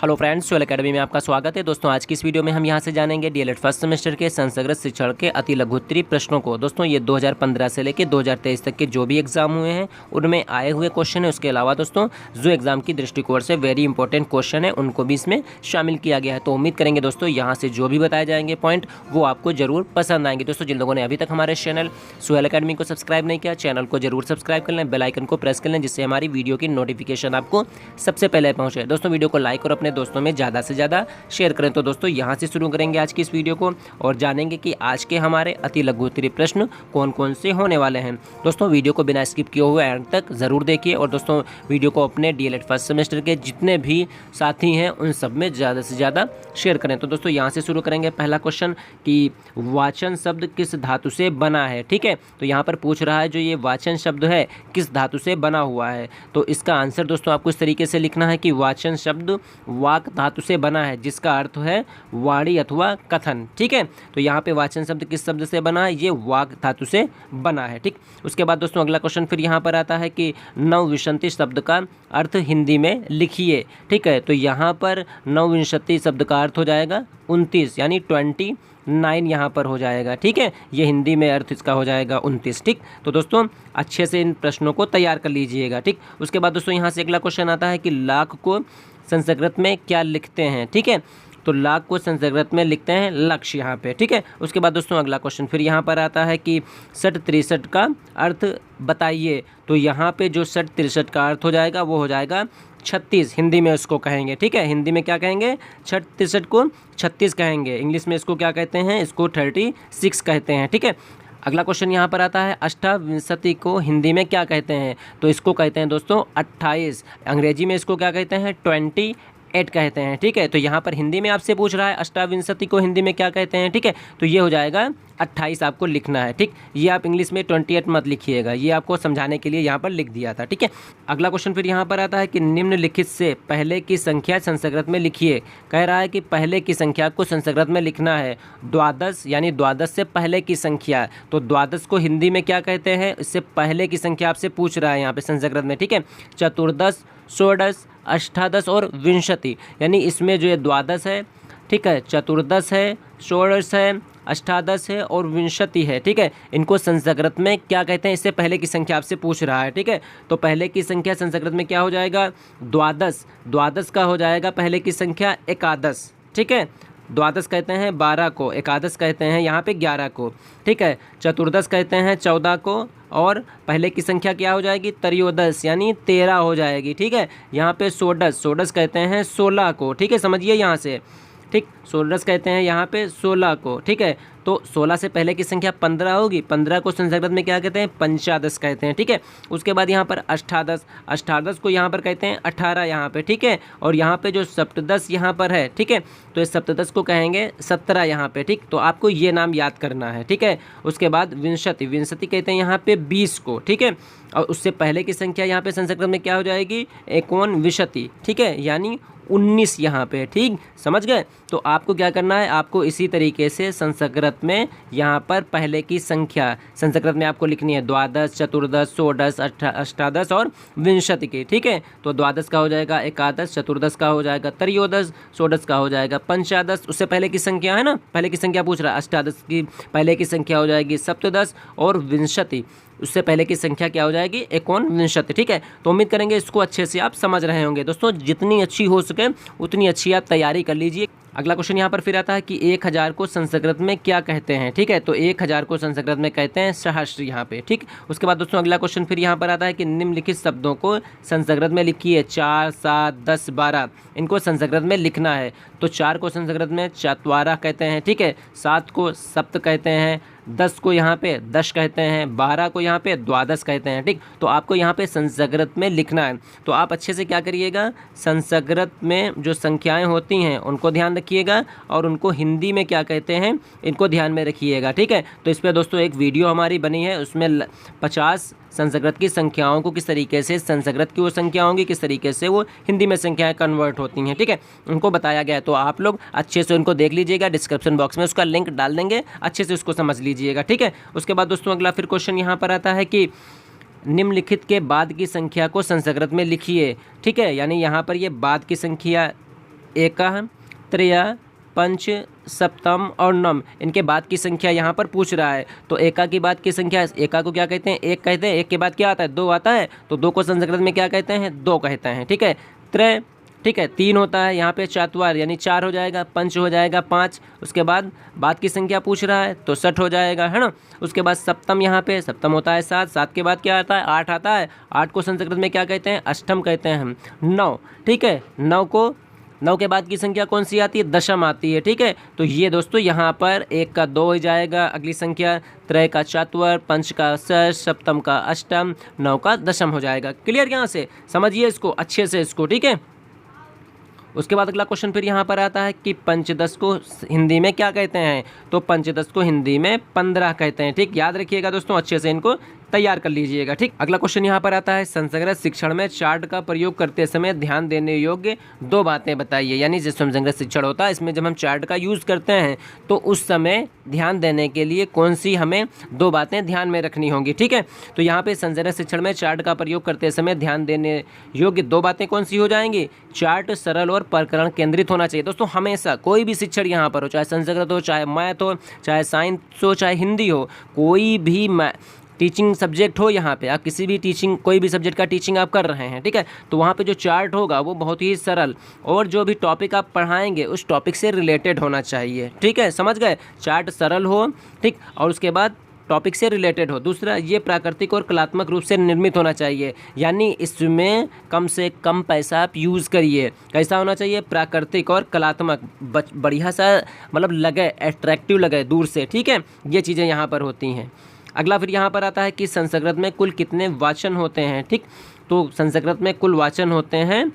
Hello friends, soil academy में आपका स्वागत है। दोस्तों आज की इस वीडियो में हम यहां से जानेंगे डीएलएड फर्स्ट सेमेस्टर के संस्कृत शिक्षण के अति लघुत्तरीय प्रश्नों को। दोस्तों ये 2015 से लेकर 2023 तक के जो भी एग्जाम हुए हैं उनमें आए हुए क्वेश्चन है। उसके अलावा दोस्तों जो एग्जाम की दृष्टिकोण से वेरी इंपॉर्टेंट क्वेश्चन है उनको भी इसमें शामिल किया गया है। तो उम्मीद करेंगे दोस्तों यहाँ से जो भी बताए जाएंगे पॉइंट वो आपको जरूर पसंद आएंगे। दोस्तों जिन लोगों ने अभी तक हमारे चैनल सोयल अकेडमी को सब्सक्राइब नहीं किया, चैनल को जरूर सब्सक्राइब कर लें, बेल आइकन को प्रेस कर लें, जिससे हमारी वीडियो की नोटिफिकेशन आपको सबसे पहले पहुंचे। दोस्तों वीडियो को लाइक और अपने दोस्तों में ज़्यादा से ज़्यादा शेयर करें। तो दोस्तों यहाँ से शुरू करेंगे आज की इस वीडियो को और जानेंगे कि आज के हमारे अति लघुत्तरीय प्रश्न कौन कौन से होने वाले हैं। दोस्तों वीडियो को बिना स्किप किए हुए एंड तक ज़रूर देखिए और दोस्तों वीडियो को अपने डीएलएड फर्स्ट सेमेस्टर के जितने भी साथी हैं उन सब में ज़्यादा से ज़्यादा शेयर करें। तो दोस्तों यहाँ से शुरू करेंगे पहला क्वेश्चन कि वाचन शब्द किस धातु से बना है। ठीक है, तो यहाँ पर पूछ रहा है जो ये वाचन शब्द है किस धातु से बना हुआ है। तो इसका आंसर दोस्तों आपको इस तरीके से लिखना है कि वाचन शब्द वाक धातु से बना है, जिसका अर्थ है वाणी अथवा कथन। ठीक है, तो यहाँ पे वाचन शब्द किस शब्द से बना है, ये वाक धातु से बना है। ठीक, उसके बाद दोस्तों अगला क्वेश्चन फिर यहाँ पर आता है कि नवविंशति शब्द का अर्थ हिंदी में लिखिए। ठीक है, तो यहाँ पर नवविंशति शब्द का अर्थ हो जाएगा 29 यानी 29 यहाँ पर हो जाएगा। ठीक है, ये हिंदी में अर्थ इसका हो जाएगा 29। ठीक, तो दोस्तों अच्छे से इन प्रश्नों को तैयार कर लीजिएगा। ठीक, उसके बाद दोस्तों यहाँ से अगला क्वेश्चन आता है कि लाख को संस्कृत में क्या लिखते हैं। ठीक है, तो लाख को संस्कृत में लिखते हैं लक्ष्य यहाँ पे। ठीक है, उसके बाद दोस्तों अगला क्वेश्चन फिर यहाँ पर आता है कि 60-63 का अर्थ बताइए। तो यहाँ पे जो 60-63 का अर्थ हो जाएगा वो हो जाएगा 36, हिंदी में उसको कहेंगे। ठीक है, हिंदी में क्या कहेंगे, 60-63 को 36 कहेंगे। इंग्लिश में इसको क्या कहते हैं, इसको 36 कहते हैं। ठीक है, अगला क्वेश्चन यहाँ पर आता है अष्टाविंशति को हिंदी में क्या कहते हैं। तो इसको कहते हैं दोस्तों 28, अंग्रेजी में इसको क्या कहते हैं 28 कहते हैं। ठीक है, तो यहाँ पर हिंदी में आपसे पूछ रहा है अष्टाविंशति को हिंदी में क्या कहते हैं। ठीक है, तो ये हो जाएगा 28 आपको लिखना है। ठीक, ये आप इंग्लिश में 28 मत लिखिएगा, ये आपको समझाने के लिए यहाँ पर लिख दिया था। ठीक है, अगला क्वेश्चन फिर यहाँ पर आता है कि निम्नलिखित से पहले की संख्या संस्कृत में लिखिए। कह रहा है कि पहले की संख्या को संस्कृत में लिखना है। द्वादश यानी द्वादश से पहले की संख्या, तो द्वादश को हिंदी में क्या कहते हैं, इससे पहले की संख्या आपसे पूछ रहा है यहाँ पे संस्कृत में। ठीक है, चतुर्दश, षोडश, अष्टादश और विंशति, यानी इसमें जो ये द्वादश है, ठीक है, चतुर्दश है, षोडश है, अष्टादश है और विंशति है। ठीक है, इनको संस्कृत में क्या कहते हैं, इससे पहले की संख्या आपसे पूछ रहा है। ठीक है, तो पहले की संख्या संस्कृत में क्या हो जाएगा, द्वादश। द्वादश का हो जाएगा पहले की संख्या एकादश। ठीक है, द्वादश कहते हैं 12 को, एकादश कहते हैं यहाँ पे 11 को। ठीक है, चतुर्दश कहते हैं 14 को और पहले की संख्या क्या हो जाएगी, त्रयोदश यानी 13 हो जाएगी। ठीक है, यहाँ पे षोडश कहते हैं 16 को। ठीक है, समझिए यहाँ से। ठीक, षोडश कहते हैं यहाँ पे 16 को। ठीक है, तो 16 से पहले की संख्या 15 होगी, 15 को संस्कृत में क्या कहते हैं, पंचादश कहते हैं। ठीक है, उसके बाद यहाँ पर अष्टादश, अष्टादश को यहाँ पर कहते हैं 18 यहाँ पे। ठीक है, और यहाँ पे जो सप्तदश यहाँ पर है, ठीक है, तो इस सप्तदश को कहेंगे 17 यहाँ पे। ठीक, तो आपको ये नाम याद करना है। ठीक है, उसके बाद विंशति, विंशति कहते हैं यहाँ पे 20 को। ठीक है, और उससे पहले की संख्या यहाँ पे संस्कृत में क्या हो जाएगी, एकोनविंशति। ठीक है, यानी 19 यहाँ पे। ठीक, समझ गए। तो आपको क्या करना है, आपको इसी तरीके से संस्कृत में यहाँ पर पहले की संख्या संस्कृत में आपको लिखनी है द्वादश, चतुर्दश, षोडश, अष्टादश और विंशति की। ठीक है, तो द्वादश का हो जाएगा एकादश, चतुर्दश का हो जाएगा त्रयोदश, षोडश का हो जाएगा पंचादश, उससे पहले की संख्या है ना, पहले की संख्या पूछ रहा है, अष्टादश की पहले की संख्या हो जाएगी सप्तदश और विंशति उससे पहले की संख्या क्या हो जाएगी, एकोनविंशति। ठीक है, तो उम्मीद करेंगे इसको अच्छे से आप समझ रहे होंगे। दोस्तों जितनी अच्छी हो सके उतनी अच्छी आप तैयारी कर लीजिए। अगला क्वेश्चन यहाँ पर फिर आता है कि 1000 को संस्कृत में क्या कहते हैं। ठीक है, तो 1000 को संस्कृत में कहते हैं सहस्त्र यहाँ पे। ठीक, उसके बाद दोस्तों अगला क्वेश्चन फिर यहाँ पर आता है कि निम्नलिखित शब्दों को संस्कृत में लिखिए। 4, 7, 10, 12 इनको संस्कृत में लिखना है। तो 4 को संस्कृत में चत्वारः कहते हैं। ठीक है, 7 को सप्त कहते हैं, 10 को यहाँ पे दश कहते हैं, 12 को यहाँ पे द्वादश कहते हैं। ठीक, तो आपको यहाँ पे संस्कृत में लिखना है। तो आप अच्छे से क्या करिएगा, संस्कृत में जो संख्याएं होती हैं उनको ध्यान रखिएगा और उनको हिंदी में क्या कहते हैं इनको ध्यान में रखिएगा। ठीक है, तो इस पर दोस्तों एक वीडियो हमारी बनी है, उसमें 50 संस्कृत की संख्याओं को किस तरीके से संस्कृत की वो संख्या होंगी, किस तरीके से वो हिंदी में संख्याएं कन्वर्ट होती हैं। ठीक है, उनको बताया गया है। तो आप लोग अच्छे से उनको देख लीजिएगा, डिस्क्रिप्शन बॉक्स में उसका लिंक डाल देंगे, अच्छे से उसको समझ लीजिएगा। ठीक है, उसके बाद दोस्तों अगला फिर क्वेश्चन यहाँ पर आता है कि निम्नलिखित के बाद की संख्या को संस्कृत में लिखिए। ठीक है, यानी यहाँ पर ये बाद की संख्या एकः, त्रय, पंच, सप्तम और नम, इनके बाद की संख्या यहाँ पर पूछ रहा है। तो एका की बाद की संख्या, एका को क्या कहते हैं? एक कहते हैं। एक के बाद क्या आता है? दो आता है, तो दो को संस्कृत में क्या कहते हैं? दो कहते हैं, ठीक है। त्रय, ठीक है, तीन होता है, यहाँ पे चातवार यानी चार हो जाएगा, पंच हो जाएगा पाँच, उसके बाद की संख्या पूछ रहा है तो सठ हो जाएगा, है ना। उसके बाद सप्तम, यहाँ पे सप्तम होता है सात, सात के बाद क्या आता है? आठ आता है, आठ को संस्कृत में क्या कहते हैं? अष्टम कहते हैं हम। नौ, ठीक है, नौ के बाद की संख्या कौन सी आती है? दशम आती है, ठीक है। तो ये दोस्तों यहाँ पर एक का दो हो जाएगा, अगली संख्या त्रय का चातवर, पंच का षष्ठ, सप्तम का अष्टम, नौ का दशम हो जाएगा। क्लियर? यहाँ से समझिए इसको अच्छे से इसको, ठीक है। उसके बाद अगला क्वेश्चन फिर यहाँ पर आता है कि पंचदश को हिंदी में क्या कहते हैं? तो पंचदश को हिंदी में 15 कहते हैं, ठीक। याद रखिएगा दोस्तों, अच्छे से इनको तैयार कर लीजिएगा, ठीक। अगला क्वेश्चन यहाँ पर आता है, संस्कृत शिक्षण में चार्ट का प्रयोग करते समय ध्यान देने योग्य दो बातें बताइए। यानी जिस समय संस्कृत शिक्षण होता है, इसमें जब हम चार्ट का यूज़ करते हैं तो उस समय ध्यान देने के लिए कौन सी हमें दो बातें ध्यान में रखनी होंगी, ठीक है। तो यहाँ पे संस्कृत शिक्षण में चार्ट का प्रयोग करते समय ध्यान देने योग्य दो बातें कौन सी हो जाएंगी? चार्ट सरल और प्रकरण केंद्रित होना चाहिए। दोस्तों हमेशा कोई भी शिक्षण यहाँ पर हो, चाहे संस्कृत हो, चाहे मैथ हो, चाहे साइंस हो, चाहे हिंदी हो, कोई भी टीचिंग सब्जेक्ट हो, यहाँ पे आप किसी भी कोई भी सब्जेक्ट का टीचिंग आप कर रहे हैं, ठीक है, तो वहाँ पे जो चार्ट होगा वो बहुत ही सरल और जो भी टॉपिक आप पढ़ाएंगे उस टॉपिक से रिलेटेड होना चाहिए, ठीक है। समझ गए? चार्ट सरल हो, ठीक, और उसके बाद टॉपिक से रिलेटेड हो। दूसरा, ये प्राकृतिक और कलात्मक रूप से निर्मित होना चाहिए, यानी इसमें कम से कम पैसा आप यूज़ करिए। कैसा होना चाहिए? प्राकृतिक और कलात्मक, बढ़िया सा मतलब लगे, अट्रैक्टिव लगे दूर से, ठीक है। ये चीज़ें यहाँ पर होती हैं। अगला फिर यहाँ पर आता है कि संस्कृत में कुल कितने वाचन होते हैं, ठीक। तो संस्कृत में कुल वाचन होते हैं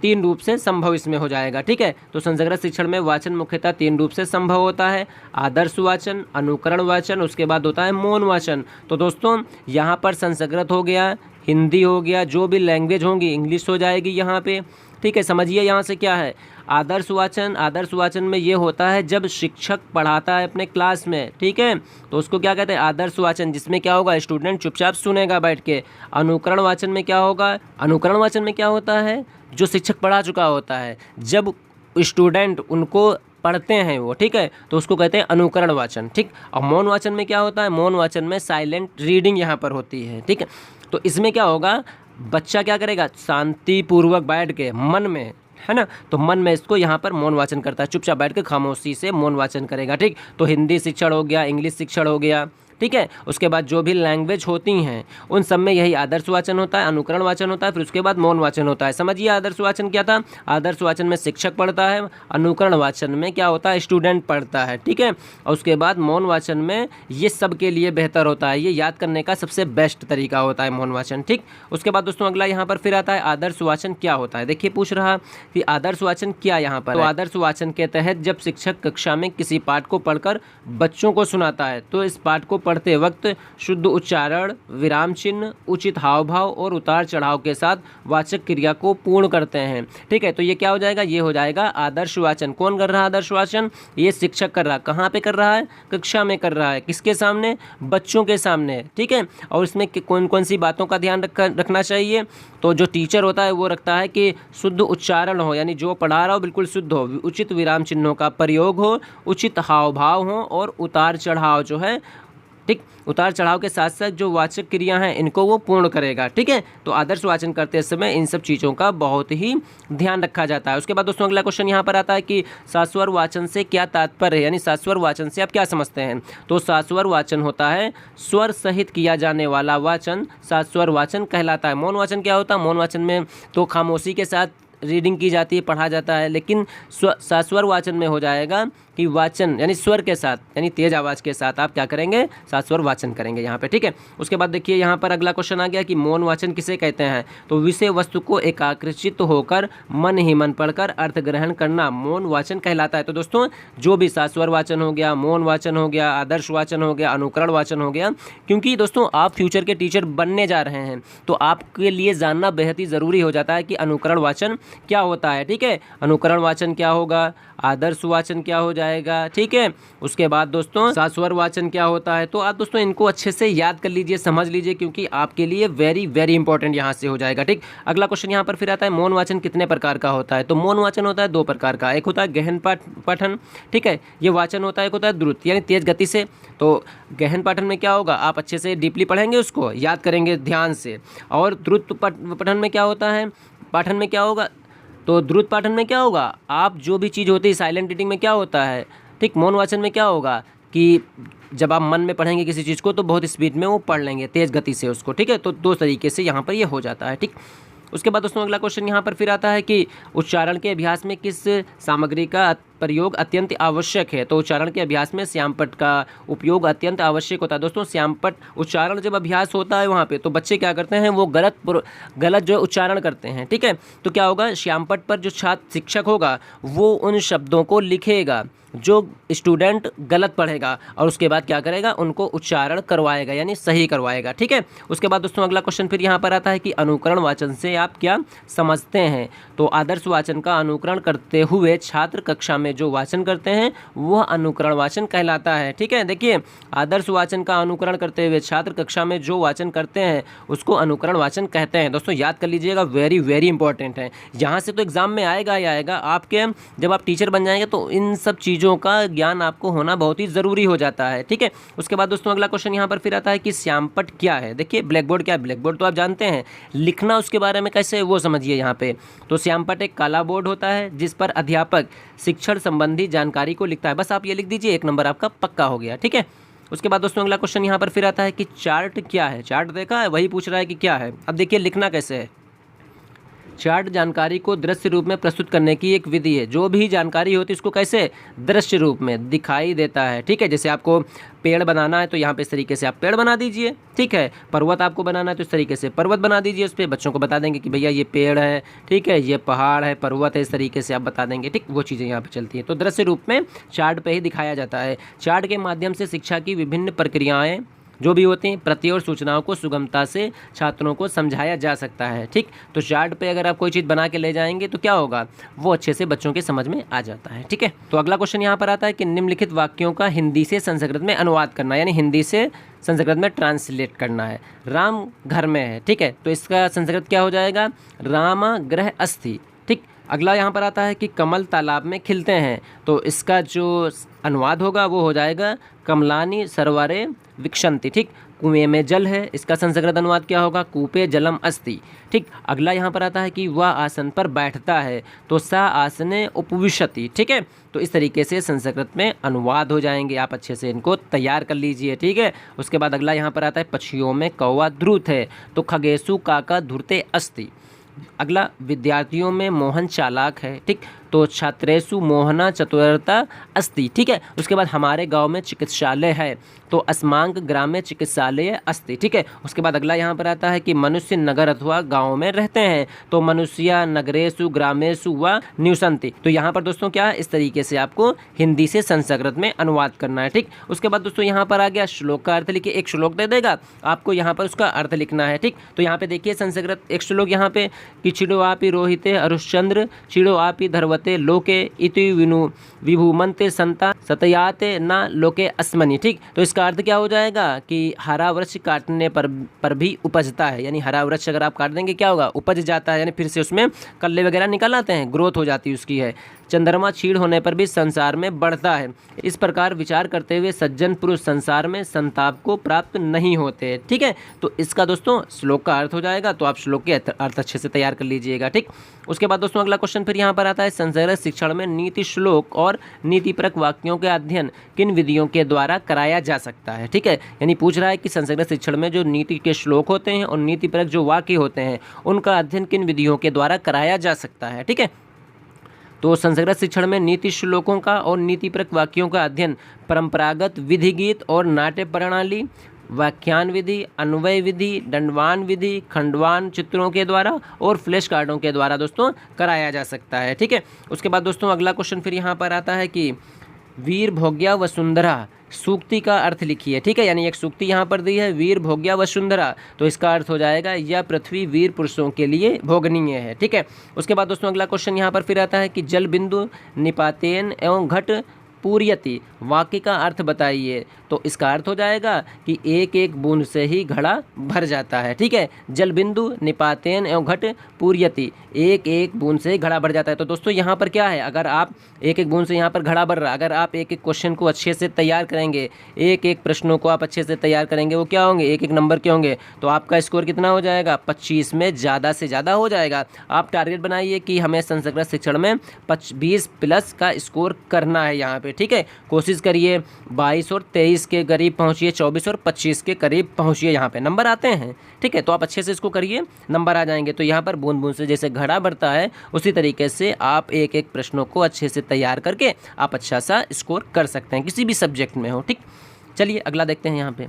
3 रूप से संभव इसमें हो जाएगा, ठीक है। तो संस्कृत शिक्षण में वाचन मुख्यतः 3 रूप से संभव होता है, आदर्श वाचन, अनुकरण वाचन, उसके बाद होता है मौन वाचन। तो दोस्तों यहाँ पर संस्कृत हो गया, हिंदी हो गया, जो भी लैंग्वेज होंगी, इंग्लिश हो जाएगी यहाँ पे, ठीक है। समझिए यहाँ से क्या है आदर्श वाचन में ये होता है जब शिक्षक पढ़ाता है अपने क्लास में, ठीक है, तो उसको क्या कहते हैं? आदर्श वाचन, जिसमें क्या होगा? स्टूडेंट चुपचाप सुनेगा बैठ के। अनुकरण वाचन में क्या होगा? अनुकरण वाचन में क्या होता है? जो शिक्षक पढ़ा चुका होता है, जब स्टूडेंट उनको पढ़ते हैं वो, ठीक है, तो उसको कहते हैं अनुकरण वाचन, ठीक। और मौन वाचन में क्या होता है? मौन वाचन में साइलेंट रीडिंग यहाँ पर होती है, ठीक है। तो इसमें क्या होगा? बच्चा क्या करेगा? शांतिपूर्वक बैठ के मन में, है ना, तो मन में इसको यहाँ पर मौन वाचन करता है, चुपचाप बैठ के खामोशी से मौन वाचन करेगा, ठीक। तो हिंदी शिक्षण हो गया, इंग्लिश शिक्षण हो गया, ठीक है। उसके बाद जो भी लैंग्वेज होती हैं उन सब में यही आदर्श वाचन होता है, अनुकरण वाचन होता है, फिर उसके बाद मौन वाचन होता है। समझिए आदर्श वाचन क्या था? आदर्श वाचन में शिक्षक पढ़ता है, अनुकरण वाचन में क्या होता है? स्टूडेंट पढ़ता है, ठीक है। और उसके बाद मौन वाचन में ये सबके लिए बेहतर होता है, ये याद करने का सबसे बेस्ट तरीका होता है मौन वाचन, ठीक। उसके बाद दोस्तों अगला यहाँ पर फिर आता है आदर्श वाचन क्या होता है। देखिए पूछ रहा कि आदर्श वाचन क्या यहाँ पर। तो आदर्श वाचन के तहत जब शिक्षक कक्षा में किसी पाठ को पढ़कर बच्चों को सुनाता है तो इस पाठ को पढ़ते वक्त शुद्ध उच्चारण, विराम चिन्ह, उचित हाव भाव और उतार चढ़ाव के साथ वाचक क्रिया को पूर्ण करते हैं, ठीक है। तो ये क्या हो जाएगा? ये हो जाएगा आदर्श वाचन। कौन कर रहा है आदर्श वाचन? ये शिक्षक कर रहा है। कहाँ पे कर रहा है? कक्षा में कर रहा है। किसके सामने? बच्चों के सामने, ठीक है। और इसमें कौन कौन सी बातों का ध्यान रखना चाहिए? तो जो टीचर होता है वो रखता है कि शुद्ध उच्चारण हो, यानी जो पढ़ा रहा हो बिल्कुल शुद्ध हो, उचित विराम चिन्हों का प्रयोग हो, उचित हाव भाव हो और उतार चढ़ाव जो है, ठीक, उतार चढ़ाव के साथ साथ जो वाचक क्रिया हैं इनको वो पूर्ण करेगा, ठीक है। तो आदर्श वाचन करते समय इन सब चीज़ों का बहुत ही ध्यान रखा जाता है। उसके बाद दोस्तों अगला क्वेश्चन यहाँ पर आता है कि शाश्वर वाचन से क्या तात्पर्य है, यानी शाश्वर वाचन से आप क्या समझते हैं। तो शाश्वर वाचन होता है स्वर सहित किया जाने वाला वाचन, शाश्वर वाचन कहलाता है। मौन वाचन क्या होता है? मौन वाचन में तो खामोशी के साथ रीडिंग की जाती है, पढ़ा जाता है, लेकिन शाश्वर वाचन में हो जाएगा कि वाचन यानी स्वर के साथ, यानी तेज आवाज़ के साथ आप क्या करेंगे? शाश्वर वाचन करेंगे यहाँ पे, ठीक है। उसके बाद देखिए यहाँ पर अगला क्वेश्चन आ गया कि मौन वाचन किसे कहते हैं। तो विषय वस्तु को एकाग्रचित्त होकर मन ही मन पढ़कर अर्थ ग्रहण करना मौन वाचन कहलाता है। तो दोस्तों जो भी शाश्वर वाचन हो गया, मौन वाचन हो गया, आदर्श वाचन हो गया, अनुकरण वाचन हो गया, क्योंकि दोस्तों आप फ्यूचर के टीचर बनने जा रहे हैं तो आपके लिए जानना बेहद ही ज़रूरी हो जाता है कि अनुकरण वाचन क्या होता है, ठीक है। अनुकरण वाचन क्या होगा, आदर्श वाचन क्या हो जाएगा, ठीक है। उसके बाद दोस्तों शास्वर वाचन क्या होता है। तो आप दोस्तों इनको अच्छे से याद कर लीजिए, समझ लीजिए, क्योंकि आपके लिए वेरी वेरी इंपॉर्टेंट यहाँ से हो जाएगा, ठीक। अगला क्वेश्चन यहाँ पर फिर आता है, मौन वाचन कितने प्रकार का होता है। तो मौन वाचन होता है 2 प्रकार का, एक होता है गहन पठन, ठीक है, ये वाचन होता है, एक होता है द्रुत यानी तेज गति से। तो गहन पठन में क्या होगा, आप अच्छे से डीपली पढ़ेंगे, उसको याद करेंगे ध्यान से। और द्रुत पठन में क्या होता है, पाठन में क्या होगा, तो द्रुत पाठन में क्या होगा, आप जो भी चीज़ होती है साइलेंट रीडिंग में क्या होता है, ठीक। मौन वाचन में क्या होगा कि जब आप मन में पढ़ेंगे किसी चीज़ को तो बहुत स्पीड में वो पढ़ लेंगे, तेज़ गति से उसको, ठीक है। तो 2 तरीके से यहाँ पर ये हो जाता है, ठीक। उसके बाद दोस्तों अगला क्वेश्चन यहाँ पर फिर आता है कि उच्चारण के अभ्यास में किस सामग्री का प्रयोग अत्यंत आवश्यक है। तो उच्चारण के अभ्यास में श्यामपट्ट का उपयोग अत्यंत आवश्यक होता है। दोस्तों श्यामपट्ट उच्चारण जब अभ्यास होता है वहाँ पे, तो बच्चे क्या करते हैं, वो गलत जो उच्चारण करते हैं, ठीक है। तो क्या होगा, श्यामपट्ट पर जो छात्र शिक्षक होगा वो उन शब्दों को लिखेगा जो स्टूडेंट गलत पढ़ेगा, और उसके बाद क्या करेगा, उनको उच्चारण करवाएगा यानी सही करवाएगा, ठीक है। उसके बाद दोस्तों अगला क्वेश्चन फिर यहाँ पर आता है कि अनुकरण वाचन से आप क्या समझते हैं। तो आदर्श वाचन का अनुकरण करते हुए छात्र कक्षा में जो वाचन करते हैं वह अनुकरण वाचन कहलाता है, ठीक है। देखिए आदर्श वाचन का अनुकरण करते हुए छात्र कक्षा में जो वाचन करते हैं उसको अनुकरण वाचन कहते हैं। दोस्तों याद कर लीजिएगा, वेरी वेरी इंपॉर्टेंट है, यहाँ से तो एग्जाम में आएगा ही आएगा। आपके जब आप टीचर बन जाएंगे तो इन सब चीज़ों का ज्ञान आपको होना बहुत ही ज़रूरी हो जाता है, ठीक है। उसके बाद दोस्तों अगला क्वेश्चन यहाँ पर फिर आता है कि श्यामपट्ट क्या है। देखिए ब्लैक बोर्ड क्या है, ब्लैक बोर्ड तो आप जानते हैं, लिखना उसके बारे में कैसे है वो समझिए यहाँ पे। तो श्यामपट्ट एक काला बोर्ड होता है जिस पर अध्यापक शिक्षण संबंधी जानकारी को लिखता है। बस आप ये लिख दीजिए, 1 नंबर आपका पक्का हो गया, ठीक है। उसके बाद दोस्तों अगला क्वेश्चन यहाँ पर फिर आता है कि चार्ट क्या है। चार्ट देखा है, वही पूछ रहा है कि क्या है। अब देखिए लिखना कैसे है। चार्ट जानकारी को दृश्य रूप में प्रस्तुत करने की एक विधि है। जो भी जानकारी होती है उसको कैसे दृश्य रूप में दिखाई देता है, ठीक है। जैसे आपको पेड़ बनाना है तो यहाँ पे इस तरीके से आप पेड़ बना दीजिए, ठीक है। पर्वत आपको बनाना है तो इस तरीके से पर्वत बना दीजिए, उस पर बच्चों को बता देंगे कि भैया ये पेड़ है, ठीक है, ये पहाड़ है, पर्वत है, इस तरीके से आप बता देंगे, ठीक। वो चीज़ें यहाँ पे चलती हैं। तो दृश्य रूप में चार्ट पे ही दिखाया जाता है। चार्ट के माध्यम से शिक्षा की विभिन्न प्रक्रियाएँ जो भी होती हैं, प्रति और सूचनाओं को सुगमता से छात्रों को समझाया जा सकता है, ठीक। तो चार्ट पे अगर आप कोई चीज़ बना के ले जाएंगे तो क्या होगा, वो अच्छे से बच्चों के समझ में आ जाता है, ठीक है। तो अगला क्वेश्चन यहाँ पर आता है कि निम्नलिखित वाक्यों का हिंदी से संस्कृत में अनुवाद करना, यानी हिंदी से संस्कृत में ट्रांसलेट करना है। राम घर में है, ठीक है, तो इसका संस्कृत क्या हो जाएगा, राम गृह अस्ति, ठीक। अगला यहाँ पर आता है कि कमल तालाब में खिलते हैं, तो इसका जो अनुवाद होगा वो हो जाएगा कमलानी सरोवरे विक्षंति, ठीक। कुएं में जल है, इसका संस्कृत अनुवाद क्या होगा, कूपे जलम अस्ति, ठीक। अगला यहाँ पर आता है कि वह आसन पर बैठता है, तो सा आसने उपविशति, ठीक है। तो इस तरीके से संस्कृत में अनुवाद हो जाएंगे, आप अच्छे से इनको तैयार कर लीजिए, ठीक है। उसके बाद अगला यहाँ पर आता है पक्षियों में कौवा ध्रुत है, तो खगेशु काका ध्रुते अस्ति। अगला विद्यार्थियों में मोहन चालाक है, ठीक, तो छात्रेषु मोहना चतुरता अस्ति, ठीक है। उसके बाद हमारे गांव में चिकित्सालय है, तो अस्मांक ग्रामे चिकित्सालय अस्ति, ठीक है। उसके बाद अगला यहाँ पर आता है कि मनुष्य नगर अथवा गांव में रहते हैं, तो मनुष्य नगरेषु ग्रामेषु व निवसन्ति। तो यहाँ पर दोस्तों क्या है, इस तरीके से आपको हिंदी से संस्कृत में अनुवाद करना है, ठीक। उसके बाद दोस्तों यहाँ पर आ गया श्लोक का अर्थ लिखिए। एक श्लोक दे देगा आपको, यहाँ पर उसका अर्थ लिखना है, ठीक। तो यहाँ पे देखिए संस्कृत एक श्लोक यहाँ पे कि चिड़ो आपि रोहिते अरुश्चंद्र चिड़ो आपि धर्वते लोके इति विभूमन्ते संता सतयाते न लोके अस्मनि, ठीक। तो इसका अर्थ क्या हो जाएगा कि हरा वृक्ष काटने पर भी उपजता है, यानी हरा वृक्ष अगर आप काट देंगे क्या होगा, उपज जाता है, यानी फिर से उसमें कल्ले वगैरह निकल आते हैं, ग्रोथ हो जाती है उसकी है। चंद्रमा छीड़ होने पर भी संसार में बढ़ता है। इस प्रकार विचार करते हुए सज्जन पुरुष संसार में संताप को प्राप्त नहीं होते, ठीक है। तो इसका दोस्तों श्लोक का अर्थ हो जाएगा, तो आप श्लोक के अर्थ अच्छे से तैयार कर लीजिएगा, ठीक। उसके बाद दोस्तों अगला क्वेश्चन फिर यहाँ पर आता है संस्कृत शिक्षण में नीति श्लोक और नीतिपरक वाक्यों के अध्ययन किन विधियों के द्वारा कराया जा सकता है, ठीक है। यानी पूछ रहा है कि संस्कृत शिक्षण में जो नीति के श्लोक होते हैं और नीतिपरक जो वाक्य होते हैं उनका अध्ययन किन विधियों के द्वारा कराया जा सकता है, ठीक है। तो संस्कृत शिक्षण में नीति श्लोकों का और नीतिपरक वाक्यों का अध्ययन परंपरागत विधि गीत और नाट्य प्रणाली, व्याख्यान विधि, अन्वय विधि, दंडवान विधि, खंडवान चित्रों के द्वारा और फ्लैश कार्डों के द्वारा दोस्तों कराया जा सकता है, ठीक है। उसके बाद दोस्तों अगला क्वेश्चन फिर यहाँ पर आता है कि वीर भोग्या वसुंधरा सूक्ति का अर्थ लिखिए। ठीक है, यानी एक सूक्ति यहाँ पर दी है, वीर भोग्या वसुंधरा, तो इसका अर्थ हो जाएगा यह पृथ्वी वीर पुरुषों के लिए भोगनीय है। ठीक है, उसके बाद दोस्तों अगला क्वेश्चन यहाँ पर फिर आता है कि जल बिंदु निपातेन एवं घट पूर्यति वाक्य का अर्थ बताइए। तो इसका अर्थ हो जाएगा कि एक एक बूंद से ही घड़ा भर जाता है। ठीक है, जल बिंदु निपातेन एवं घट पूर्यति, एक एक बूंद से घड़ा भर जाता है। तो दोस्तों यहाँ पर क्या है, अगर आप एक एक बूंद से यहाँ पर घड़ा भर रहा, अगर आप एक एक क्वेश्चन को अच्छे से तैयार करेंगे, एक एक प्रश्नों को आप अच्छे से तैयार करेंगे, वो क्या होंगे, एक एक नंबर के होंगे, तो आपका स्कोर कितना हो जाएगा, 25 में ज़्यादा से ज़्यादा हो जाएगा। आप टारगेट बनाइए कि हमें संस्कृत शिक्षण में 20 प्लस का स्कोर करना है यहाँ पे। ठीक है, कोशिश करिए 22 और 23 के करीब पहुँचिए, 24 और 25 के करीब पहुँचिए, यहाँ पे नंबर आते हैं। ठीक है, तो आप अच्छे से इसको करिए, नंबर आ जाएंगे। तो यहाँ पर बूंद बूंद से जैसे घड़ा भरता है, उसी तरीके से आप एक एक प्रश्नों को अच्छे से तैयार करके आप अच्छा सा स्कोर कर सकते हैं, किसी भी सब्जेक्ट में हो। ठीक, चलिए अगला देखते हैं। यहाँ पे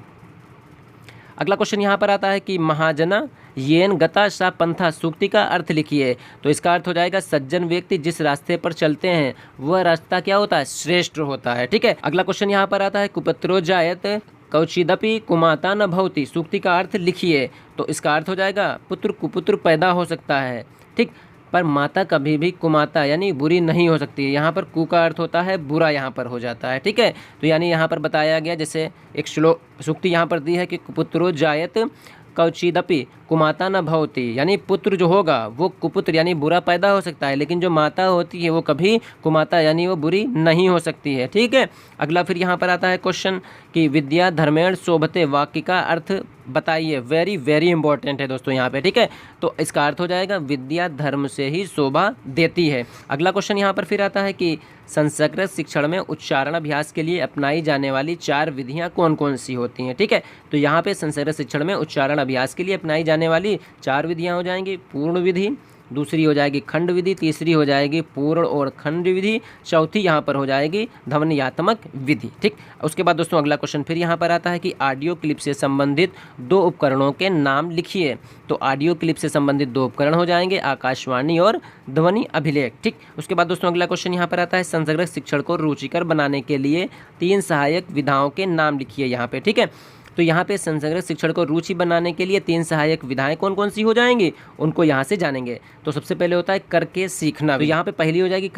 अगला क्वेश्चन यहाँ पर आता है कि महाजना येन गता सा पंथा सूक्ति का अर्थ लिखिए। तो इसका अर्थ हो जाएगा सज्जन व्यक्ति जिस रास्ते पर चलते हैं वह रास्ता क्या होता है, श्रेष्ठ होता है। ठीक है, अगला क्वेश्चन यहाँ पर आता है कुपत्रो जायत कौचिदपि कुमाता न भवति सूक्ति का अर्थ लिखिए। तो इसका अर्थ हो जाएगा पुत्र कुपुत्र पैदा हो सकता है। ठीक, पर माता कभी भी कुमाता यानी बुरी नहीं हो सकती है। यहाँ पर कु का अर्थ होता है बुरा, यहाँ पर हो जाता है। ठीक है, तो यानी यहाँ पर बताया गया, जैसे एक श्लोक सूक्ति यहाँ पर दी है कि कुपुत्रो जायत कौचिदपि कुमाता न भवति, यानी पुत्र जो होगा वो कुपुत्र यानी बुरा पैदा हो सकता है, लेकिन जो माता होती है वो कभी कुमाता यानी वो बुरी नहीं हो सकती है। ठीक है, अगला फिर यहाँ पर आता है क्वेश्चन कि विद्या धर्मेण शोभते वाक्य का अर्थ बताइए। वेरी वेरी इंपॉर्टेंट है दोस्तों यहाँ पे। ठीक है, तो इसका अर्थ हो जाएगा विद्या धर्म से ही शोभा देती है। अगला क्वेश्चन यहाँ पर फिर आता है कि संस्कृत शिक्षण में उच्चारण अभ्यास के लिए अपनाई जाने वाली 4 विधियाँ कौन कौन सी होती हैं। ठीक है, तो यहाँ पे संस्कृत शिक्षण में उच्चारण अभ्यास के लिए अपनाई जाने वाली 4 विधियाँ हो जाएंगी। पूर्ण विधि, दूसरी हो जाएगी खंड विधि, तीसरी हो जाएगी पूर्ण और खंड विधि, चौथी यहाँ पर हो जाएगी ध्वन्यात्मक विधि। ठीक, उसके बाद दोस्तों अगला क्वेश्चन फिर यहाँ पर आता है कि ऑडियो क्लिप से संबंधित 2 उपकरणों के नाम लिखिए। तो ऑडियो क्लिप से संबंधित 2 उपकरण हो जाएंगे आकाशवाणी और ध्वनि अभिलेख। ठीक, उसके बाद दोस्तों अगला क्वेश्चन यहाँ पर आता है संस्कृत शिक्षण को रुचिकर बनाने के लिए 3 सहायक विधाओं के नाम लिखिए यहाँ पे। ठीक है, तो यहाँ पे संस्कृत शिक्षण को रुचि बनाने के लिए 3 सहायक विधाएं कौन कौन सी हो जाएंगी, उनको यहाँ से जानेंगे। तो सबसे पहले होता है करके सीखना, तो यहाँ पे पहली हो जाएगी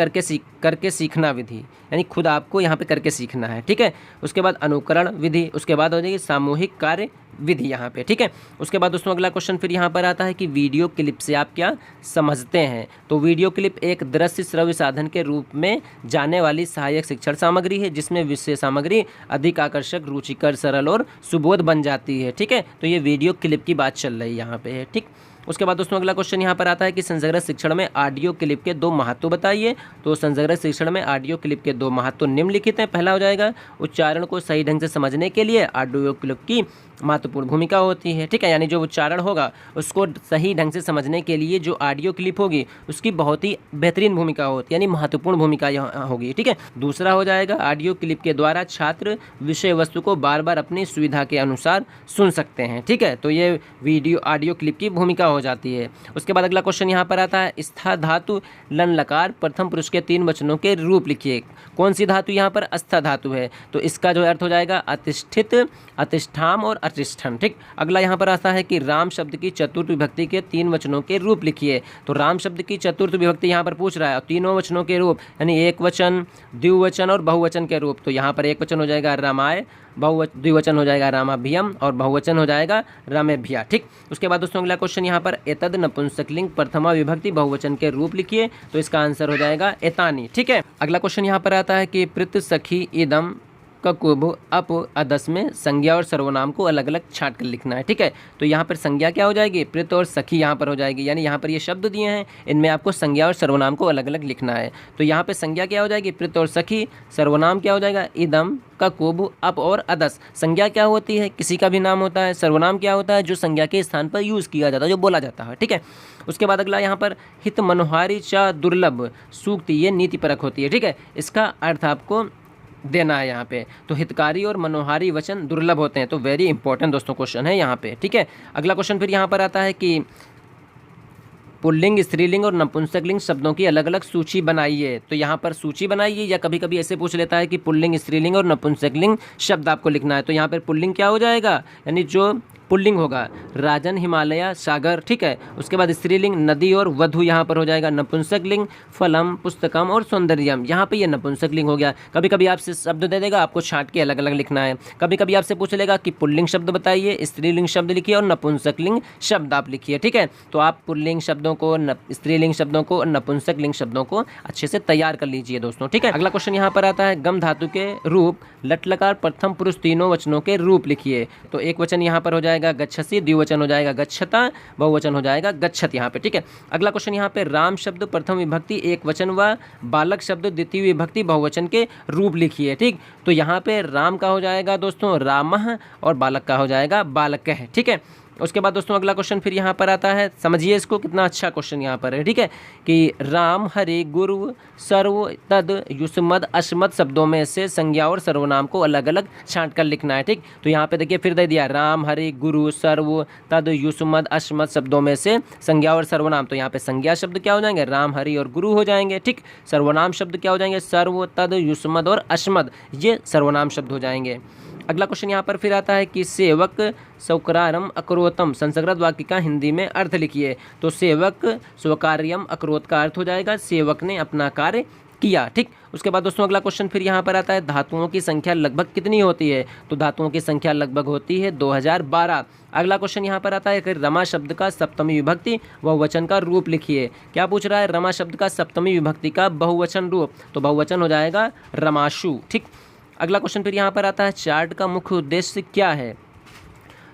करके सीखना विधि, यानी खुद आपको यहाँ पे करके सीखना है। ठीक है, उसके बाद अनुकरण विधि, उसके बाद हो जाएगी सामूहिक कार्य विधि यहाँ पे। ठीक है, उसके बाद दोस्तों अगला क्वेश्चन फिर यहाँ पर आता है कि वीडियो क्लिप से आप क्या समझते हैं। तो वीडियो क्लिप एक दृश्य श्रव्य साधन के रूप में जाने वाली सहायक शिक्षण सामग्री है, जिसमें विषय सामग्री अधिक आकर्षक, रुचिकर, सरल और सुबोध बन जाती है। ठीक है, तो ये वीडियो क्लिप की बात चल रही है यहाँ पे है। ठीक, उसके बाद दोस्तों अगला क्वेश्चन यहाँ पर आता है कि संस्कृत शिक्षण में ऑडियो क्लिप के 2 महत्व बताइए। तो संस्कृत शिक्षण में ऑडियो क्लिप के 2 महत्व निम्नलिखित हैं। पहला हो जाएगा उच्चारण को सही ढंग से समझने के लिए ऑडियो क्लिप की महत्वपूर्ण भूमिका होती है। ठीक है, यानी जो उच्चारण होगा उसको सही ढंग से समझने के लिए जो ऑडियो क्लिप होगी उसकी बहुत ही बेहतरीन भूमिका होती है, यानी महत्वपूर्ण भूमिका यहाँ होगी। ठीक है, दूसरा हो जाएगा ऑडियो क्लिप के द्वारा छात्र विषय वस्तु को बार बार अपनी सुविधा के अनुसार सुन सकते हैं। ठीक है, तो ये वीडियो ऑडियो क्लिप की भूमिका हो जाती है। उसके बाद अगला क्वेश्चन यहाँ पर आता है स्था धातु लन लकार प्रथम पुरुष के 3 वचनों के रूप लिखिए। कौन सी धातु यहाँ पर, अस्था धातु है, तो इसका जो अर्थ हो जाएगा अतिष्ठित, अतिष्ठाम और अतिष्ठन। ठीक, अगला यहाँ पर आता है कि राम शब्द की चतुर्थ विभक्ति के 3 वचनों के रूप लिखिए। तो राम शब्द की चतुर्थ विभक्ति यहाँ पर पूछ रहा है, तीनों वचनों के रूप यानी एक वचन, द्विवचन और बहुवचन के रूप। तो यहाँ पर एक वचन हो जाएगा रामाय, द्विवचन हो जाएगा रामाभ्यम और बहुवचन हो जाएगा रामेभ्या। ठीक, उसके बाद दोस्तों अगला क्वेश्चन यहाँ पर एतद नपुंसकलिंग प्रथमा विभक्ति बहुवचन के रूप लिखिए। तो इसका आंसर हो जाएगा एतानी। ठीक है, अगला क्वेश्चन यहाँ पर आता है कि प्रित सखी इदम ककुब अप अदस में संज्ञा और सर्वनाम को अलग अलग छांट कर लिखना है। ठीक है, तो यहाँ पर संज्ञा क्या हो जाएगी, प्रित और सखी यहाँ पर हो जाएगी, यानी यहाँ पर ये शब्द दिए हैं इनमें आपको संज्ञा और सर्वनाम को अलग अलग लिखना है। तो यहाँ पे संज्ञा क्या हो जाएगी, प्रित और सखी, सर्वनाम क्या हो जाएगा इदम ककुब अप और अदस। संज्ञा क्या होती है, किसी का भी नाम होता है। सर्वनाम क्या होता है, जो संज्ञा के स्थान पर यूज़ किया जाता है, जो बोला जाता है। ठीक है, उसके बाद अगला यहाँ पर हित मनोहारी च दुर्लभ सूक्ति, ये नीति परक होती है। ठीक है, इसका अर्थ आपको देना है यहाँ पे। तो हितकारी और मनोहारी वचन दुर्लभ होते हैं। तो वेरी इंपॉर्टेंट दोस्तों क्वेश्चन है यहाँ पे। ठीक है, अगला क्वेश्चन फिर यहाँ पर आता है कि पुल्लिंग, स्त्रीलिंग और नपुंसकलिंग शब्दों की अलग अलग सूची बनाइए। तो यहाँ पर सूची बनाइए, या कभी कभी ऐसे पूछ लेता है कि पुल्लिंग, स्त्रीलिंग और नपुंसकलिंग शब्द आपको लिखना है। तो यहाँ पर पुल्लिंग क्या हो जाएगा, यानी जो पुल्लिंग होगा राजन, हिमालय, सागर, ठीक है। उसके बाद स्त्रीलिंग नदी और वधु यहाँ पर हो जाएगा। नपुंसकलिंग फलम, पुस्तकम और सौंदर्यम, यहाँ पे ये नपुंसकलिंग हो गया। कभी कभी आपसे शब्द दे देगा, आपको छांट के अलग अलग लिखना है। कभी कभी आपसे पूछ लेगा कि पुल्लिंग शब्द बताइए, स्त्रीलिंग शब्द लिखिए और नपुंसकलिंग शब्द आप लिखिए, ठीक है। तो आप पुल्लिंग शब्दों को, स्त्रीलिंग शब्दों को और नपुंसकलिंग शब्दों को अच्छे से तैयार कर लीजिए दोस्तों, ठीक है। अगला क्वेश्चन यहाँ पर आता है, गम धातु के रूप लट लकार प्रथम पुरुष तीनों वचनों के रूप लिखिए। तो एक वचन यहाँ पर हो जाएगा गच्छसि, द्विवचन हो जाएगा गच्छता, बहुवचन हो जाएगा गच्छत यहाँ पे, ठीक है। अगला क्वेश्चन यहाँ पे, राम शब्द प्रथम विभक्ति एक वचन व बालक शब्द द्वितीय विभक्ति बहुवचन के रूप लिखिए, ठीक। तो यहाँ पे राम का हो जाएगा दोस्तों रामः और बालक का हो जाएगा बालकः, ठीक है। उसके बाद दोस्तों अगला क्वेश्चन फिर यहाँ पर आता है, समझिए इसको, कितना अच्छा क्वेश्चन यहाँ पर है, ठीक है। कि राम, हरि, गुरु, सर्व, तद, युष्मद, अस्मद शब्दों में से संज्ञा और सर्वनाम को अलग अलग छांट कर लिखना है, ठीक। तो यहाँ पे देखिए फिर दे दिया, राम, हरि, गुरु, सर्व, तद, युष्मद, अस्मद शब्दों में से संज्ञा और सर्वनाम। तो यहाँ पे संज्ञा शब्द क्या हो जाएंगे, राम, हरि और गुरु हो जाएंगे, ठीक। सर्वनाम शब्द क्या हो जाएंगे, सर्व, तद, युष्मद और अस्मद, ये सर्वनाम शब्द हो जाएंगे। अगला क्वेश्चन यहाँ पर फिर आता है कि सेवक स्वकार्यम अकरोतम संस्कृत वाक्य का हिंदी में अर्थ लिखिए। तो सेवक स्वकार्यम अकरोत का अर्थ हो जाएगा सेवक ने अपना कार्य किया, ठीक। उसके बाद दोस्तों अगला क्वेश्चन फिर यहाँ पर आता है, धातुओं की संख्या लगभग कितनी होती है। तो धातुओं की संख्या लगभग होती है 2012। अगला क्वेश्चन यहाँ पर आता है कि रमा शब्द का सप्तमी विभक्ति बहुवचन का रूप लिखिए। क्या पूछ रहा है, रमा शब्द का सप्तमी विभक्ति का बहुवचन रूप। तो बहुवचन हो जाएगा रमाशु, ठीक। अगला क्वेश्चन फिर यहाँ पर आता है, चार्ट का मुख्य उद्देश्य क्या है।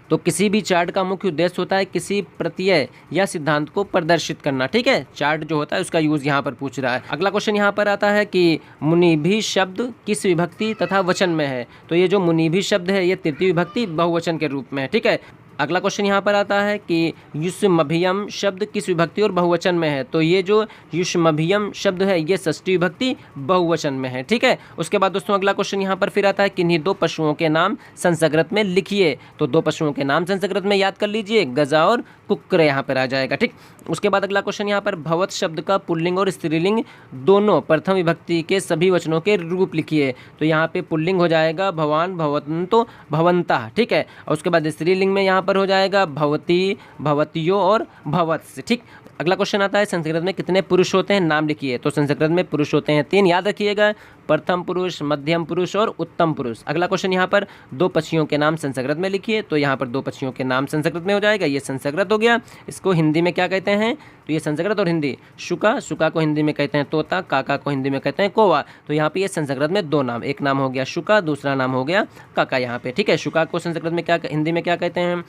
तो किसी भी चार्ट का मुख्य उद्देश्य होता है किसी प्रत्यय या सिद्धांत को प्रदर्शित करना, ठीक है। चार्ट जो होता है उसका यूज यहाँ पर पूछ रहा है। अगला क्वेश्चन यहाँ पर आता है कि मुनिभि शब्द किस विभक्ति तथा वचन में है। तो ये जो मुनिभि शब्द है ये तृतीय विभक्ति बहुवचन के रूप में है, ठीक है। अगला क्वेश्चन यहाँ पर आता है कि युष्मभियम शब्द किस विभक्ति और बहुवचन में है। तो ये जो युष्मभियम शब्द है ये षष्ठी विभक्ति बहुवचन में है, ठीक है। उसके बाद दोस्तों अगला क्वेश्चन यहाँ पर फिर आता है, किन्हीं दो पशुओं के नाम संस्कृत में लिखिए। तो दो पशुओं के नाम संस्कृत में याद कर लीजिए, गजा और कुक्र यहाँ पर आ जाएगा, ठीक। उसके बाद अगला क्वेश्चन यहाँ पर, भवत शब्द का पुल्लिंग और स्त्रीलिंग दोनों प्रथम विभक्ति के सभी वचनों के रूप लिखिए। तो यहाँ पे पुल्लिंग हो जाएगा भवान, भवंतो, भवंता, ठीक है। और उसके बाद स्त्रीलिंग में यहाँ पर हो जाएगा भवती, भवतियो और भवत्स, ठीक। अगला क्वेश्चन आता है, संस्कृत में कितने पुरुष होते हैं, नाम लिखिए। तो संस्कृत में पुरुष होते हैं 3, याद रखिएगा, प्रथम पुरुष, मध्यम पुरुष और उत्तम पुरुष। अगला क्वेश्चन यहाँ पर, दो पक्षियों के नाम संस्कृत में लिखिए। तो यहाँ पर दो पक्षियों के नाम संस्कृत में हो जाएगा, ये संस्कृत हो गया। इसको हिंदी में क्या कहते हैं, तो ये संस्कृत और हिंदी, शुका, शुका को हिंदी में कहते हैं तोता, काका को हिंदी में कहते हैं कौवा। तो यहाँ पे ये संस्कृत में दो नाम, एक नाम हो गया शुका, दूसरा नाम हो गया काका यहाँ पे, ठीक है। शुका को संस्कृत में क्या, हिंदी में क्या कहते हैं,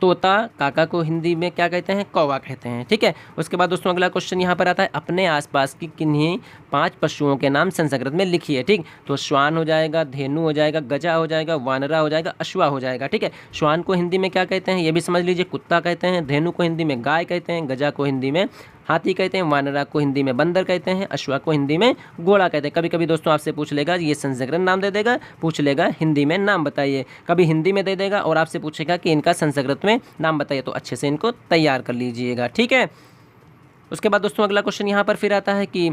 तोता, काका को हिंदी में क्या कहते हैं, कौवा कहते हैं, ठीक है। उसके बाद दोस्तों अगला क्वेश्चन यहाँ पर आता है, अपने आसपास की किन्हीं 5 पशुओं के नाम संस्कृत में लिखिए, ठीक। तो श्वान हो जाएगा, धेनु हो जाएगा, गजा हो जाएगा, वानरा हो जाएगा, अश्वा हो जाएगा, ठीक है। श्वान को हिंदी में क्या कहते हैं ये भी समझ लीजिए, कुत्ता कहते हैं। धेनु को हिंदी में गाय कहते हैं। गजा को हिंदी में हाथी कहते हैं। वानरा को हिंदी में बंदर कहते हैं। अश्वा को हिंदी में घोड़ा कहते हैं। कभी कभी दोस्तों आपसे पूछ लेगा, ये संस्कृत नाम दे देगा, पूछ लेगा हिंदी में नाम बताइए। कभी हिंदी में दे देगा और आपसे पूछेगा कि इनका संस्कृत में नाम बताइए। तो अच्छे से इनको तैयार कर लीजिएगा, ठीक है। उसके बाद दोस्तों अगला क्वेश्चन यहाँ पर फिर आता है कि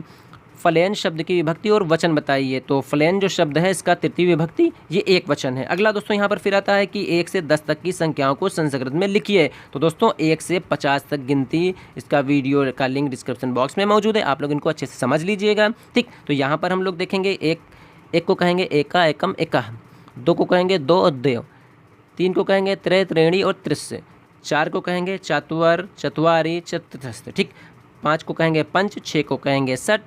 फलेन शब्द की विभक्ति और वचन बताइए। तो फलेन जो शब्द है इसका तृतीय विभक्ति ये एक वचन है। अगला दोस्तों यहाँ पर फिर आता है कि 1 से 10 तक की संख्याओं को संस्कृत में लिखिए। तो दोस्तों 1 से 50 तक गिनती, इसका वीडियो का लिंक डिस्क्रिप्शन बॉक्स में मौजूद है, आप लोग इनको अच्छे से समझ लीजिएगा, ठीक। तो यहाँ पर हम लोग देखेंगे, एक को कहेंगे एका, एकम, एका। 2 को कहेंगे दो और देव। 3 को कहेंगे त्रय, त्रेणी और त्रिस्य। 4 को कहेंगे चत्वर, चत्वारी, चतुर्थ, ठीक। 5 को कहेंगे पंच। 6 को कहेंगे षट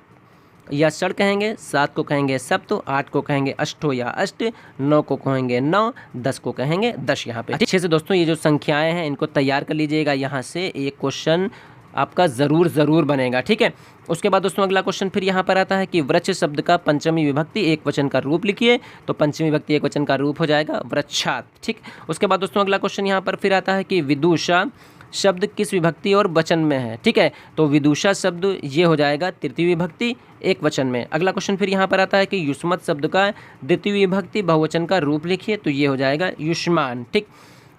या षड कहेंगे। 7 को कहेंगे सप्त। 8 को कहेंगे अष्टो या अष्ट। 9 को कहेंगे 9। 10 को कहेंगे 10। यहाँ पे अच्छे से दोस्तों ये जो संख्याएं हैं इनको तैयार कर लीजिएगा, यहाँ से एक क्वेश्चन आपका ज़रूर बनेगा, ठीक है। उसके बाद दोस्तों अगला क्वेश्चन फिर यहाँ पर आता है कि वृक्ष शब्द का पंचमी विभक्ति एक वचन का रूप लिखिए। तो पंचमी विभक्ति एक वचन का रूप हो जाएगा वृक्षात, ठीक। उसके बाद दोस्तों अगला क्वेश्चन यहाँ पर फिर आता है कि विदुषा शब्द किस विभक्ति और वचन में है, ठीक है। तो विदुषा शब्द ये हो जाएगा तृतीय विभक्ति एक वचन में। अगला क्वेश्चन फिर यहाँ पर आता है कि युष्मत शब्द का द्वितीय विभक्ति बहुवचन का रूप लिखिए। तो ये हो जाएगा युष्मान, ठीक।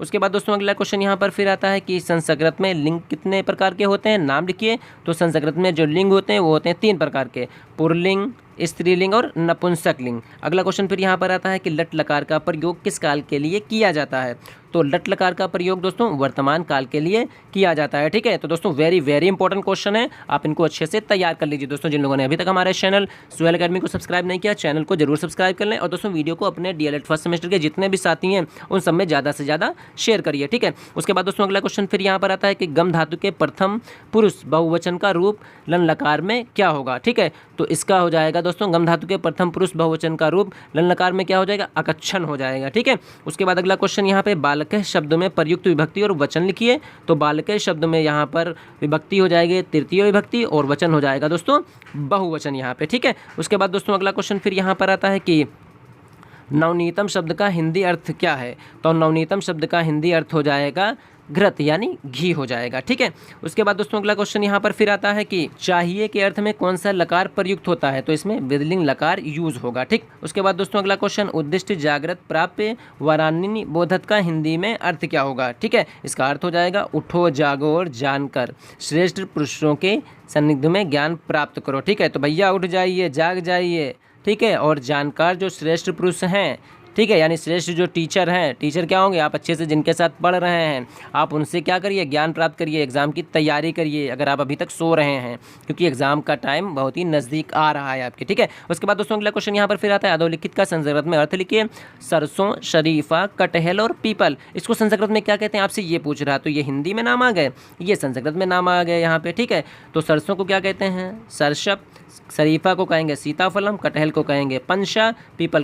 उसके बाद दोस्तों अगला क्वेश्चन यहाँ पर फिर आता है कि संस्कृत में लिंग कितने प्रकार के होते हैं, नाम लिखिए। तो संस्कृत में जो लिंग होते हैं वो होते हैं 3 प्रकार के, पुल्लिंग, स्त्रीलिंग और नपुंसक लिंग। अगला क्वेश्चन फिर यहाँ पर आता है कि लट लकार का प्रयोग किस काल के लिए किया जाता है। तो लट लकार का प्रयोग दोस्तों वर्तमान काल के लिए किया जाता है। ठीक है, तो दोस्तों वेरी वेरी इंपॉर्टेंट क्वेश्चन है, आप इनको अच्छे से तैयार कर लीजिए। दोस्तों जिन लोगों ने अभी तक हमारे चैनल सोहेल अकेडमी को सब्सक्राइब नहीं किया, चैनल को जरूर सब्सक्राइब कर लें और दोस्तों वीडियो को अपने डीएलएड फर्स्ट सेमेस्टर के जितने भी साथी हैं उन सब में ज़्यादा से ज़्यादा शेयर करिए। ठीक है, उसके बाद दोस्तों अगला क्वेश्चन फिर यहाँ पर आता है कि गम धातु के प्रथम पुरुष बहुवचन का रूप लन लकार में क्या होगा। ठीक है, तो इसका हो जाएगा दोस्तों गम धातु के प्रथम पुरुष बहुवचन का रूप लन लकार में क्या हो जाएगा, अकच्छन हो जाएगा। ठीक है, उसके बाद अगला क्वेश्चन यहाँ पे बालक शब्द में प्रयुक्त विभक्ति और वचन लिखिए। तो बालक शब्द में यहाँ पर विभक्ति हो जाएगी तृतीय विभक्ति और वचन हो जाएगा दोस्तों बहुवचन यहाँ पे। ठीक है, उसके बाद दोस्तों अगला क्वेश्चन फिर यहाँ पर आता है कि नवनीतम शब्द का हिंदी अर्थ क्या है। तो नवनीतम शब्द का हिंदी अर्थ हो जाएगा घृत यानी घी हो जाएगा। ठीक है, उसके बाद दोस्तों अगला क्वेश्चन यहाँ पर फिर आता है कि चाहिए के अर्थ में कौन सा लकार प्रयुक्त होता है। तो इसमें विदलिंग लकार यूज होगा। ठीक, उसके बाद दोस्तों अगला क्वेश्चन उद्दिष्ट जागृत प्राप्य वरानिनी बोधत का हिंदी में अर्थ क्या होगा। ठीक है, इसका अर्थ हो जाएगा उठो जागो और जानकर श्रेष्ठ पुरुषों के सानिध्य में ज्ञान प्राप्त करो। ठीक है, तो भैया उठ जाइए, जाग जाइए। ठीक है, और जानकार जो श्रेष्ठ पुरुष हैं, ठीक है, यानी श्रेष्ठ जो टीचर हैं, टीचर क्या होंगे, आप अच्छे से जिनके साथ पढ़ रहे हैं आप उनसे क्या करिए, ज्ञान प्राप्त करिए, एग्ज़ाम की तैयारी करिए अगर आप अभी तक सो रहे हैं, क्योंकि एग्ज़ाम का टाइम बहुत ही नज़दीक आ रहा है आपके। ठीक है, उसके बाद दोस्तों अगला क्वेश्चन यहाँ पर फिर आता है अधोलिखित का संस्कृत में अर्थ लिखिए। सरसों, शरीफा, कटहल और पीपल, इसको संस्कृत में क्या कहते हैं आपसे ये पूछ रहा है। तो ये हिंदी में नाम आ गए, ये संस्कृत में नाम आ गए यहाँ पे। ठीक है, तो सरसों को क्या कहते हैं, सरसप, शरीफा को कहेंगे सीताफलम, कटहल को कहेंगे पंशा, पीपल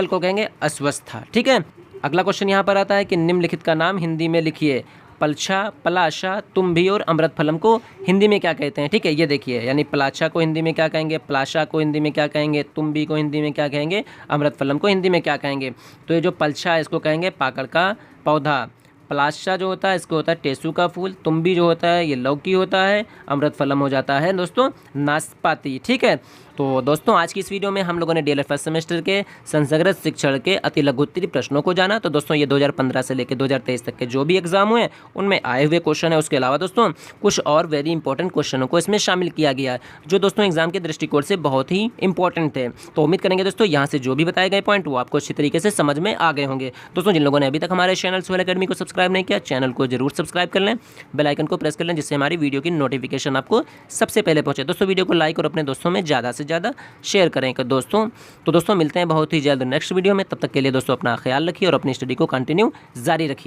को कहेंगे अस्वस्था। ठीक है, अगला क्वेश्चन यहाँ पर आता है कि निम्नलिखित का नाम हिंदी में लिखिए। पलछा, पलाशा, तुम्भी और अमृत फलम को हिंदी में क्या कहते हैं। ठीक है, ये देखिए, यानी पलाछा को हिंदी में क्या कहेंगे, पलाशा को हिंदी में क्या कहेंगे, तुम्भी को हिंदी में क्या कहेंगे, अमृत फलम को हिंदी में क्या कहेंगे। तो ये जो पलछा है इसको कहेंगे पाकड़ का पौधा, पलाशा जो होता है इसको होता है टेसू का फूल, तुम्भी जो होता है ये लौकी होता है, अमृत फलम हो जाता है दोस्तों नाशपाती। ठीक है, तो दोस्तों आज की इस वीडियो में हम लोगों ने डीएलएड फर्स्ट सेमेस्टर के संस्कृत शिक्षण के अति लघुत्तरीय प्रश्नों को जाना। तो दोस्तों ये 2015 से लेकर 2023 तक के जो भी एग्जाम हुए उनमें आए हुए क्वेश्चन है, उसके अलावा दोस्तों कुछ और वेरी इंपॉर्टेंट क्वेश्चनों को इसमें शामिल किया गया है जो दोस्तों एग्जाम के दृष्टिकोण से बहुत ही इंपॉर्टेंट थे। तो उम्मीद करेंगे दोस्तों यहाँ से जो भी बताए गए पॉइंट वो आपको अच्छी तरीके से समझ में आ गए होंगे। दोस्तों जिन लोगों ने अभी तक हमारे चैनल सोहेल अकेडमी को सब्सक्राइब नहीं किया, चैनल को जरूर सब्सक्राइब कर लें, बेल आइकन को प्रेस कर लें जिससे हमारी वीडियो की नोटिफिकेशन आपको सबसे पहले पहुंचे। दोस्तों वीडियो को लाइक और अपने दोस्तों में ज़्यादा से ज़्यादा शेयर करें दोस्तों। तो दोस्तों मिलते हैं बहुत ही जल्द नेक्स्ट वीडियो में, तब तक के लिए दोस्तों अपना ख्याल रखिए और अपनी स्टडी को कंटिन्यू जारी रखिए।